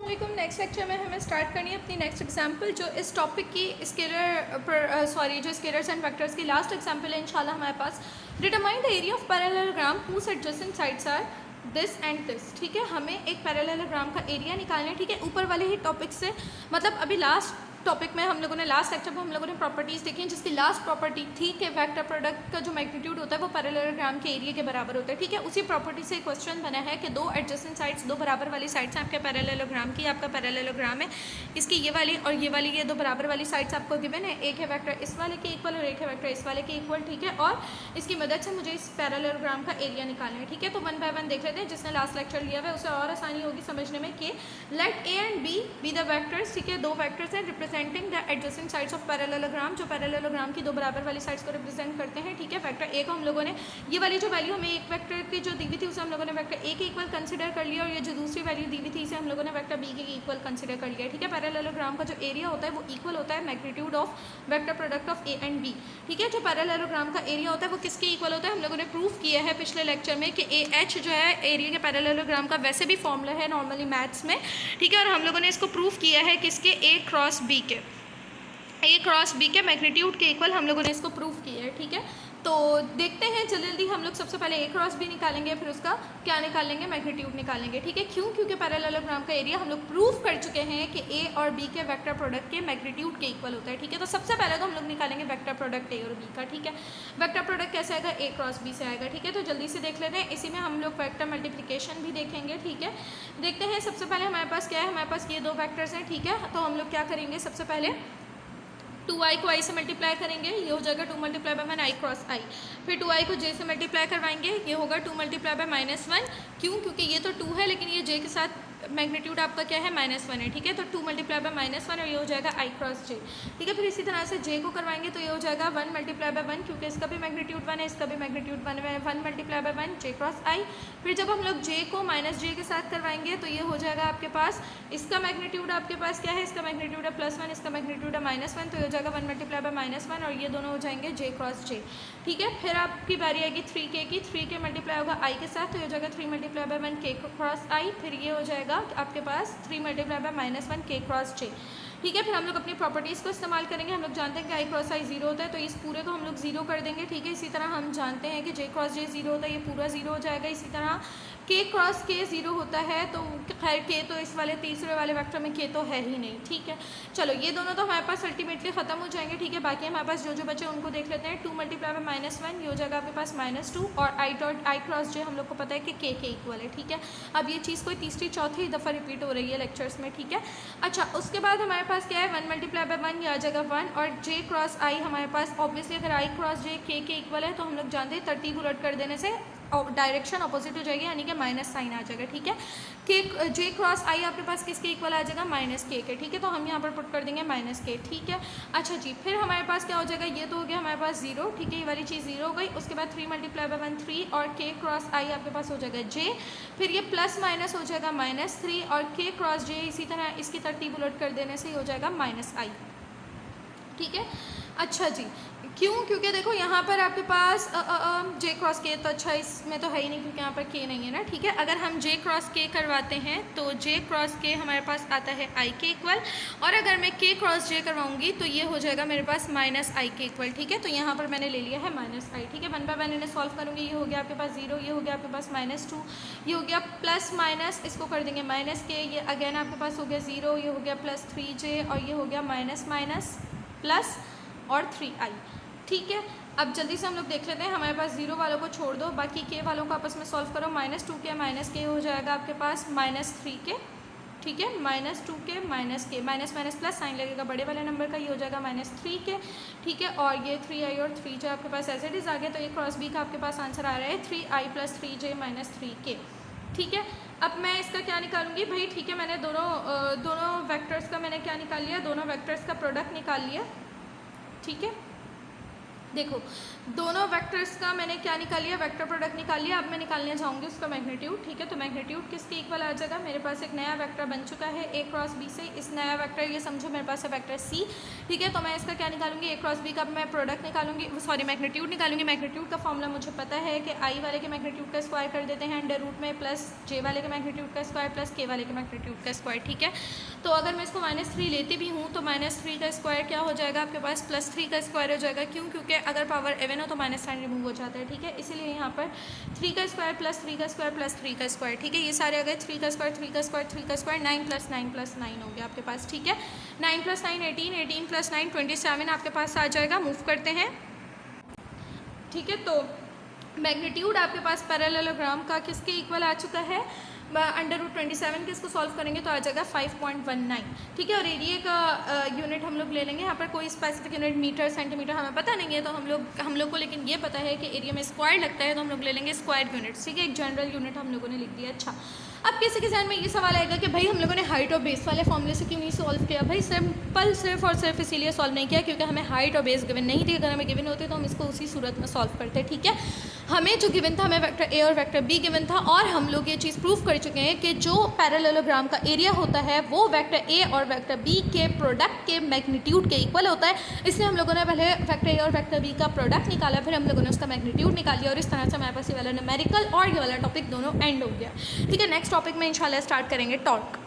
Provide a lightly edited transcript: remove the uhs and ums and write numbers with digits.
Next lecture में हमें start करनी है अपनी नेक्स्ट एग्जाम्पल जो इस टॉपिक की जो स्केलर्स एंड वेक्टर्स की लास्ट एग्जाम्पल है इंशाल्लाह हमारे पास। Determine the area of parallelogram whose adjacent sides are this and this. ठीक है, हमें एक पैरेललोग्राम का एरिया निकालना है। ठीक है, ऊपर वाले ही टॉपिक से मतलब अभी लास्ट टॉपिक में हम लोगों ने लास्ट लेक्चर में हम लोगों ने प्रॉपर्टीज़ देखी हैं, जिसकी लास्ट प्रॉपर्टी थी कि वेक्टर प्रोडक्ट का जो मैग्नीट्यूड होता है वो पैरेललोग्राम के एरिया के बराबर होता है। ठीक है, उसी प्रॉपर्टी से क्वेश्चन बना है कि दो एडजेसेंट साइड्स, दो बराबर वाली साइड्स आपके पैरेललोग्राम की, आपका पैरेललोग्राम है, इसकी ये वाली ये दो बराबर वाली साइड्स आपको गिवन है। एक है वेक्टर इस वाले के इक्वल और एक है वेक्टर इस वाले के इक्वल। ठीक है, और इसकी मदद से मुझे इस पैरेललोग्राम का एरिया निकालना है। ठीक है, तो वन बाय वन देख लेते हैं। जिसने लास्ट लेक्चर लिया हुआ है उसे और आसानी होगी समझने में कि let A and B the vectors. ठीक है, दो वेक्टर्स हैं representing the adjacent sides of parallelogram, जो पैरेललोग्राम की दो बराबर वाली साइड्स को रिप्रेजेंट करते हैं। ठीक है, वेक्टर ए को हम लोगों ने ये वाली जो वैल्यू हमें एक वेक्टर की जो दी हुई थी उसे हम लोगों ने वेक्टर ए के इक्वल कंसीडर कर लिया, और ये जो दूसरी वैल्यू दी हुई थी इसे हम लोगों ने वेक्टर बी के इक्वल कंसीडर कर लिया। ठीक है, पैरेललोग्राम का जो एरिया होता है वो इक्वल होता है magnitude of vector product of A and B. ठीक है, जो पैरेललोग्राम का एरिया होता है वो किसके इक्वल होता है, हम लोगों ने प्रूफ किया है पिछले लेक्चर में कि ए एच जो है एरिया के पैरेललोग्राम का वैसे भी फॉर्मूला है नॉर्मली मैथ्स में। ठीक है, और हम लोगों ने इसको प्रूफ किया है किसके, ए क्रॉस बी के, ए क्रॉस बी के मैग्नीट्यूड के इक्वल हम लोगों ने इसको प्रूफ किया है। ठीक है, तो देखते हैं जल्दी जल्दी हम लोग सबसे पहले ए क्रॉस बी निकालेंगे, फिर उसका क्या निकालेंगे, मैग्नीट्यूड निकालेंगे। ठीक है, क्यों, क्योंकि पैरेललोग्राम का एरिया हम लोग प्रूफ कर चुके हैं कि ए और बी के वेक्टर प्रोडक्ट के मैग्नीट्यूड के इक्वल होता है। ठीक है, तो सबसे पहले तो हम लोग निकालेंगे वेक्टर प्रोडक्ट ए और बी का। ठीक है, वेक्टर प्रोडक्ट कैसे आएगा, ए क्रॉस बी से आएगा। ठीक है, तो जल्दी से देख लेते हैं। इसी में हम लोग वेक्टर मल्टीप्लिकेशन भी देखेंगे। ठीक है, देखते हैं सबसे पहले हमारे पास क्या है, हमारे पास ये दो वैक्टर्स हैं। ठीक है, तो हम लोग क्या करेंगे, सबसे पहले 2i को i से मल्टीप्लाई करेंगे, ये हो जाएगा 2 multiply by 1 i cross i। फिर 2i को j से मल्टीप्लाई करवाएंगे, ये होगा 2 मल्टीप्लाई बाय -1। क्यों, क्योंकि ये तो 2 है लेकिन ये j के साथ मैग्नीट्यूड आपका क्या है, -1 है। ठीक है, तो 2 मल्टीप्लाई बाय -1 और ये हो जाएगा i क्रॉस j। ठीक है, फिर इसी तरह से j को करवाएंगे तो ये हो जाएगा 1 मल्टीप्लाई बाय 1, क्योंकि इसका भी मैग्नीट्यूड 1 है, इसका भी मैग्नीट्यूड 1 है। 1 multiply by 1 j cross i। फिर जब हम लोग j को -j के साथ करवाएंगे तो ये हो जाएगा आपके पास, इसका मैग्नीट्यूड आपके पास क्या है, इसका मैग्नीट्यूड है +1, इसका मैग्नीट्यूड है -1, तो ये हो जाएगा 1 मल्टीप्लाई बाय -1 और ये दोनों हो जाएंगे j क्रॉस j। ठीक है, फिर आपकी बारी आएगी 3k की, 3k मल्टीप्लाई होगा i के साथ तो ये हो जाएगा 3 multiply by 1 k cross i। फिर ये हो जाएगा आपके पास 3 multiply by -1 k cross j। ठीक है, फिर हम लोग अपनी प्रॉपर्टीज़ को इस्तेमाल करेंगे। हम लोग जानते हैं कि i क्रॉस i 0 होता है, तो इस पूरे को हम लोग 0 कर देंगे। ठीक है, इसी तरह हम जानते हैं कि j क्रॉस j 0 होता है, ये पूरा 0 हो जाएगा। इसी तरह k क्रॉस k 0 होता है, तो खैर k तो इस वाले तीसरे वाले वेक्टर में k तो है ही नहीं। ठीक है, चलो ये दोनों तो हमारे पास अल्टीमेटली ख़त्म हो जाएंगे। ठीक है, बाकी हमारे पास जो जो बचे उनको देख लेते हैं। 2 मल्टीप्लाई बाय -1 ये हो जाएगा आपके पास -2, और i क्रॉस j हम लोग को पता है कि k के इक्वल है। ठीक है, अब ये चीज़ कोई तीसरी चौथी दफ़ा रिपीट हो रही है लेक्चर्स में। ठीक है, अच्छा उसके बाद हमारे पास क्या है, 1 मल्टीप्लाई बाय 1 ये आ जाएगा 1, और j क्रॉस i हमारे पास ऑब्वियसली अगर i क्रॉस j k के इक्वल है तो हम लोग जानते हैं तरतीब उलट कर देने से डायरेक्शन अपोजिट हो जाएगी, यानी कि माइनस साइन आ जाएगा। ठीक है, के j क्रॉस i आपके पास किसके इक्वल आ जाएगा, -k के। ठीक है, तो हम यहाँ पर पुट कर देंगे -k। ठीक है, अच्छा जी, फिर हमारे पास क्या हो जाएगा, ये तो हो गया हमारे पास 0। ठीक है, ये वाली चीज़ 0 हो गई। उसके बाद 3 मल्टीप्लाई बाय 1 3, और k क्रॉस i आपके पास हो जाएगा j। फिर ये प्लस माइनस हो जाएगा -3, और k क्रॉस j इसी तरह इसकी तरतीब उलट कर देने से ही हो जाएगा -i। ठीक है, अच्छा जी, क्यों, क्योंकि देखो यहाँ पर आपके पास j क्रॉस k तो अच्छा इसमें तो है ही नहीं, क्योंकि यहाँ पर k नहीं है ना। ठीक है, अगर हम j क्रॉस k करवाते हैं तो j क्रॉस k हमारे पास आता है i के इक्वल, और अगर मैं k क्रॉस j करवाऊँगी तो ये हो जाएगा मेरे पास -i के इक्वल। ठीक है, तो यहाँ पर मैंने ले लिया है -i। ठीक है, 1 बाय 1 इन्हें सॉल्व करूँगी, ये हो गया आपके पास 0, ये हो गया आपके पास -2, ये हो गया प्लस माइनस, इसको कर देंगे -k, ये अगेन आपके पास हो गया 0, ये हो गया +3j, और ये हो गया माइनस प्लस और 3i। ठीक है, अब जल्दी से हम लोग देख लेते हैं। हमारे पास 0 वालों को छोड़ दो, बाकी k वालों को आपस में सॉल्व करो। -2k -k हो जाएगा आपके पास -3k। ठीक है, -2k -k, minus minus plus sign लगेगा बड़े वाले नंबर का, ये हो जाएगा -3k। ठीक है, और ये 3i और 3j आपके पास एज इट इज़ आ गया, तो ये क्रॉस बी का आपके पास आंसर आ रहा है 3i + 3j -3k। ठीक है, अब मैं इसका क्या निकालूंगी भाई। ठीक है, मैंने दोनों वेक्टर्स का मैंने क्या निकाल लिया, दोनों वेक्टर्स का प्रोडक्ट निकाल लिया। ठीक है, देखो दोनों वेक्टर्स का मैंने क्या निकाल लिया, वेक्टर प्रोडक्ट निकाल लिया। अब मैं निकालने जाऊंगी उसका मैग्नीट्यूड, ठीक है। तो मैग्नीट्यूड किसके इक्वल आ जाएगा, मेरे पास एक नया वेक्टर बन चुका है a क्रॉस b से। इस नया वेक्टर, ये समझो मेरे पास है वेक्टर c, ठीक है। तो मैं इसका क्या निकालूंगी, a क्रॉस b का मैं प्रोडक्ट निकालूंगी, सॉरी मैग्नीट्यूड निकालूंगी। मैग्नीट्यूड का फॉर्मूला मुझे पता है कि i वाले के मैग्नीट्यूड का स्क्वायर कर देते हैं अंडर रूट में, प्लस j वाले के मैग्नीट्यूड का स्क्वायर प्लस k वाले के मैग्नीट्यूड का स्क्वायर, ठीक है। तो अगर मैं इसको -3 लेती भी हूँ तो -3 का स्क्वायर क्या हो जाएगा आपके पास, +3 का स्क्वायर हो जाएगा। क्यों, क्योंकि अगर पावर इवन हो तो माइनस साइन रिमूव हो जाता है, ठीक है। इसीलिए यहाँ पर 3 का स्क्वायर प्लस 3 का स्क्वायर प्लस 3 का स्क्वायर, ठीक है। ये सारे आ गए 3 का स्क्वायर 3 का स्क्वायर 3 का स्क्वायर, 9 + 9 + 9 हो गया आपके पास, ठीक है। 9 + 9 18, 18 + 9 27 आपके पास आ जाएगा। मूव करते हैं, ठीक है। तो मैग्नीट्यूड आपके पास पैरेललोग्राम का किसके इक्वल आ चुका है, अंडर रूट 27 के। इसको सॉल्व करेंगे तो आ जाएगा 5.19, ठीक है। और एरिया का यूनिट हम लोग ले लेंगे, यहाँ पर कोई स्पेसिफिक यूनिट मीटर सेंटीमीटर हमें पता नहीं है, तो हम लोग को लेकिन ये पता है कि एरिया में स्क्वायर लगता है, तो हम लोग ले लेंगे स्क्वायर यूनिट, ठीक है। एक जनरल यूनिट हम लोगों ने लिख दिया। अच्छा, अब किसी के ज़हन में ये सवाल आएगा कि भाई हम लोगों ने हाइट और बेस वाले फॉर्मूले से क्यों नहीं सॉल्व किया। भाई सिर्फ और सिर्फ इसीलिए सॉल्व नहीं किया क्योंकि हमें हाइट और बेस गिवन नहीं थी। अगर हमें गिवन होते तो हम इसको उसी सूरत में सॉल्व करते, ठीक है। हमें जो गिवन था, हमें वेक्टर ए और वेक्टर बी गिवन था, और हम लोग ये चीज़ प्रूव कर चुके हैं कि जो पैरेललोग्राम का एरिया होता है वो वेक्टर ए और वेक्टर बी के प्रोडक्ट के मैग्नीट्यूड के इक्वल होता है। इसलिए हम लोगों ने पहले वेक्टर ए और वेक्टर बी का प्रोडक्ट निकाला, फिर हम लोगों ने उसका मैग्नीट्यूड निकाल लिया, और इस तरह से हमारे पास ये वाला न्यूमेरिकल और ये वाला टॉपिक दोनों एंड हो गया, ठीक है। नेक्स्ट टॉपिक में इंशाल्लाह स्टार्ट करेंगे टॉर्क।